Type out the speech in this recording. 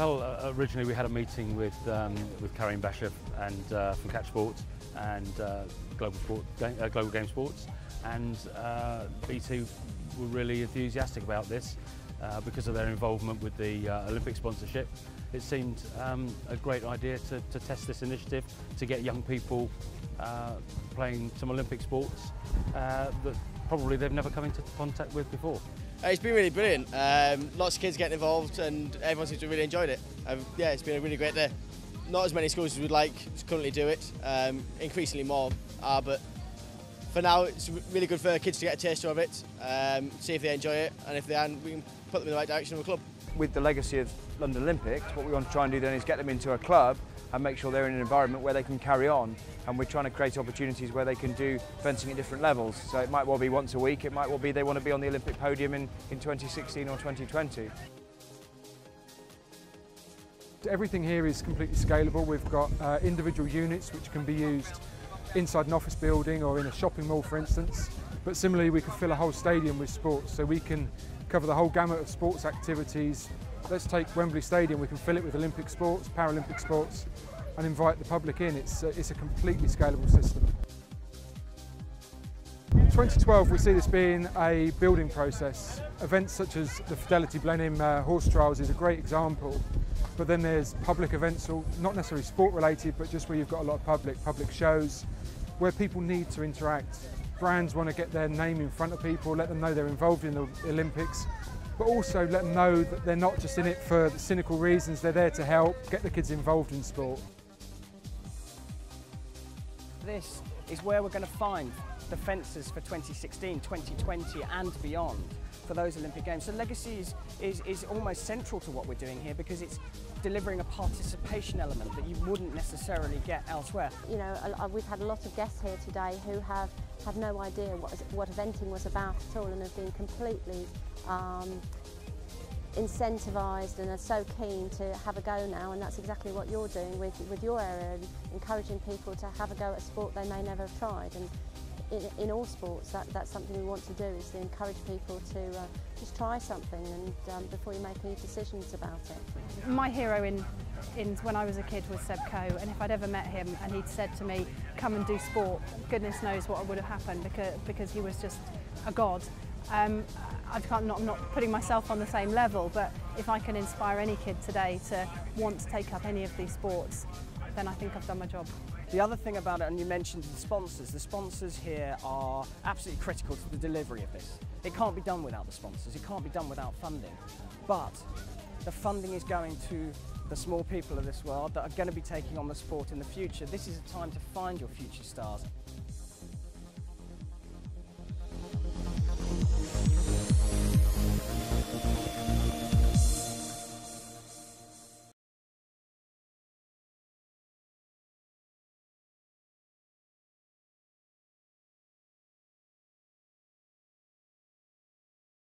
Well, originally we had a meeting with Karim Bashir and from Catch Sports and Global Game Sports, and BT were really enthusiastic about this because of their involvement with the Olympic sponsorship. It seemed a great idea to test this initiative, to get young people playing some Olympic sports that probably they've never come into contact with before. It's been really brilliant. Lots of kids getting involved and everyone seems to have really enjoyed it. Yeah, it's been a really great day. Not as many schools as we'd like to currently do it. Increasingly more are, but for now it's really good for kids to get a taster of it, see if they enjoy it, and if they aren't, we can put them in the right direction of a club. With the legacy of London Olympics, what we want to try and do then is get them into a club and make sure they're in an environment where they can carry on, and we're trying to create opportunities where they can do fencing at different levels. So it might well be once a week, it might well be they want to be on the Olympic podium in 2016 or 2020. Everything here is completely scalable. We've got individual units which can be used inside an office building or in a shopping mall, for instance. But similarly, we can fill a whole stadium with sports, so we can cover the whole gamut of sports activities. Let's take Wembley Stadium, we can fill it with Olympic sports, Paralympic sports, and invite the public in. It's a completely scalable system. 2012, we see this being a building process. Events such as the Fidelity Blenheim horse trials is a great example, but then there's public events, not necessarily sport related, but just where you've got a lot of public shows, where people need to interact. Brands want to get their name in front of people, let them know they're involved in the Olympics, but also let them know that they're not just in it for the cynical reasons, they're there to help get the kids involved in sport. This is where we're going to find the fences for 2016, 2020 and beyond for those Olympic Games. So legacy is almost central to what we're doing here because it's delivering a participation element that you wouldn't necessarily get elsewhere. You know, we've had a lot of guests here today who have no idea what eventing was about at all and have been completely incentivised and are so keen to have a go now, and that's exactly what you're doing with your area, encouraging people to have a go at a sport they may never have tried. And in all sports, that's something we want to do, is to encourage people to just try something and before you make any decisions about it. My hero in when I was a kid was Seb Coe, and if I'd ever met him and he'd said to me, come and do sport, goodness knows what would have happened, because he was just a god. I'm not putting myself on the same level, but if I can inspire any kid today to want to take up any of these sports, then I think I've done my job. The other thing about it, and you mentioned the sponsors here are absolutely critical to the delivery of this. It can't be done without the sponsors, it can't be done without funding. But the funding is going to the small people of this world that are going to be taking on the sport in the future. This is a time to find your future stars.